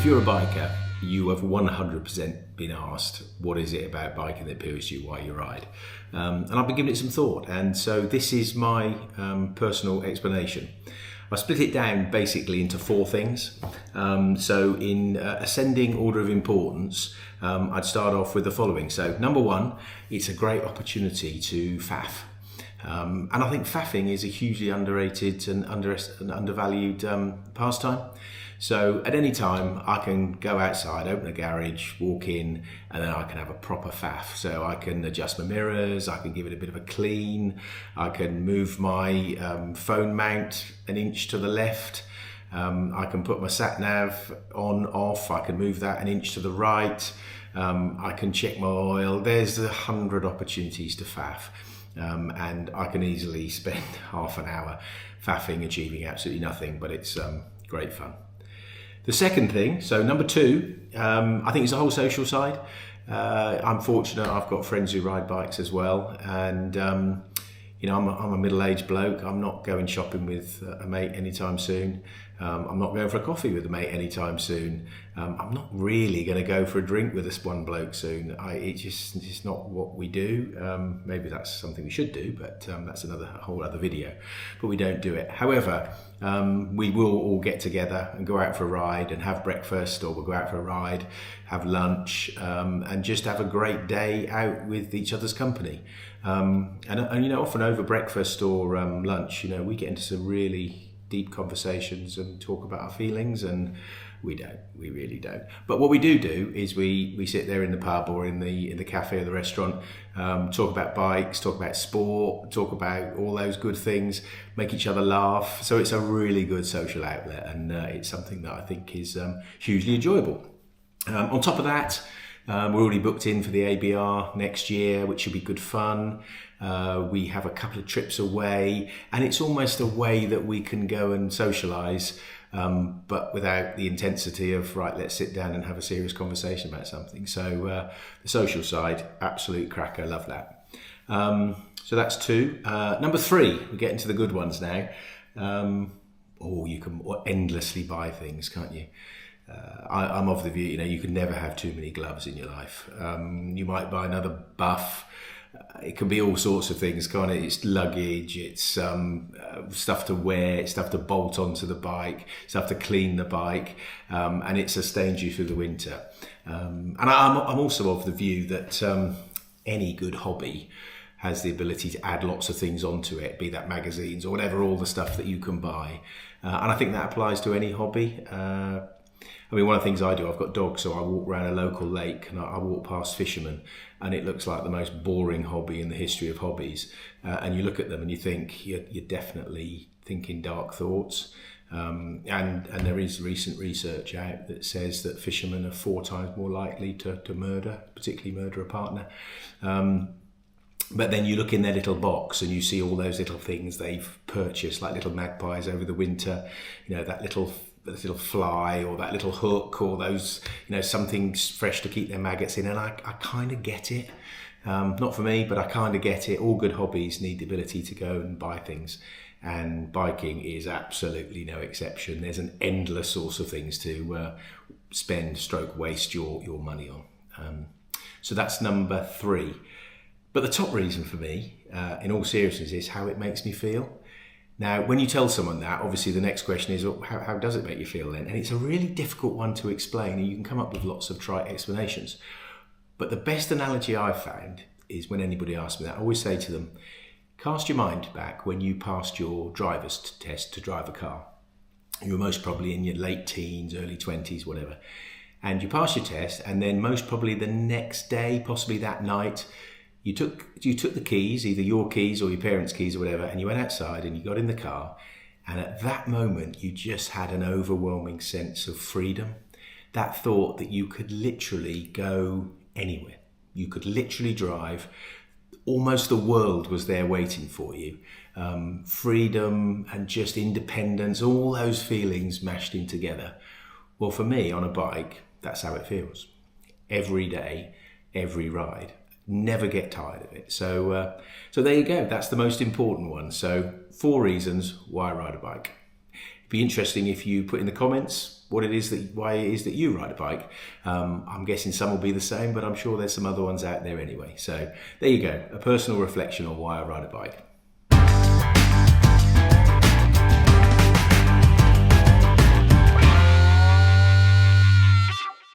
If you're a biker, you have 100% been asked, what is it about biking that appeals to you, why you ride? And I've been giving it some thought, and so this is my personal explanation. I split it down basically into four things. So in ascending order of importance, I'd start off with the following. So number one, it's a great opportunity to faff. And I think faffing is a hugely underrated and undervalued pastime. So at any time I can go outside, open a garage, walk in, and then I can have a proper faff. So I can adjust my mirrors, I can give it a bit of a clean, I can move my phone mount an inch to the left, I can put my sat nav on, off, I can move that an inch to the right, I can check my oil. There's 100 opportunities to faff. And I can easily spend half an hour faffing, achieving absolutely nothing, but it's great fun. The second thing, so number two, I think it's the whole social side. I'm fortunate, I've got friends who ride bikes as well, and you know, I'm a middle-aged bloke. I'm not going shopping with a mate anytime soon. I'm not going for a coffee with a mate anytime soon. I'm not really going to go for a drink with this one bloke soon. It's just not what we do. Maybe that's something we should do, but that's another whole other video. But we don't do it. However, we will all get together and go out for a ride and have breakfast, or we'll go out for a ride, have lunch, and just have a great day out with each other's company. And you know, often over breakfast or lunch, you know, we get into some really deep conversations and talk about our feelings, and we really don't. But what we do is we sit there in the pub or in the cafe or the restaurant, talk about bikes, talk about sport, talk about all those good things, make each other laugh. So it's a really good social outlet, and it's something that I think is hugely enjoyable. On top of that, we're already booked in for the ABR next year, which should be good fun. We have a couple of trips away, and it's almost a way that we can go and socialise, but without the intensity of, right, let's sit down and have a serious conversation about something. So the social side, absolute cracker, love that. So that's two. Number three, we get into the good ones now. You can endlessly buy things, can't you? I'm of the view, you know, you can never have too many gloves in your life. You might buy another buff. It can be all sorts of things, can't it? It's luggage, it's stuff to wear, it's stuff to bolt onto the bike, stuff to clean the bike, and it sustains you through the winter. And I'm also of the view that any good hobby has the ability to add lots of things onto it, be that magazines or whatever, all the stuff that you can buy. And I think that applies to any hobby. I mean, one of the things I do, I've got dogs, so I walk around a local lake and I walk past fishermen, and it looks like the most boring hobby in the history of hobbies. And you look at them and you think, you're definitely thinking dark thoughts. And there is recent research out that says that fishermen are 4 times more likely to murder, particularly murder a partner. But then you look in their little box and you see all those little things they've purchased, like little magpies over the winter, you know, that little fly or that little hook, or those, you know, something fresh to keep their maggots in. And I kind of get it. Not for me, but I kind of get it. All good hobbies need the ability to go and buy things, and biking is absolutely no exception. There's an endless source of things to waste your money on. So that's number three. But the top reason for me, in all seriousness, is how it makes me feel. Now, when you tell someone that, obviously the next question is, how does it make you feel then? And it's a really difficult one to explain, and you can come up with lots of trite explanations. But the best analogy I've found is when anybody asks me that, I always say to them, cast your mind back when you passed your driver's test to drive a car. You were most probably in your late teens, early 20s, whatever. And you passed your test, and then most probably the next day, possibly that night, you took the keys, either your keys or your parents' keys or whatever, and you went outside and you got in the car, and at that moment you just had an overwhelming sense of freedom. That thought that you could literally go anywhere. You could literally drive. Almost the world was there waiting for you. Freedom and just independence, all those feelings mashed in together. Well, for me, on a bike, that's how it feels. Every day, every ride. Never get tired of it. So there you go. That's the most important one. So 4 reasons why I ride a bike. If Be interesting if you put in the comments why it is that you ride a bike. I'm guessing some will be the same, but I'm sure there's some other ones out there anyway. So there you go, a personal reflection on why I ride a bike.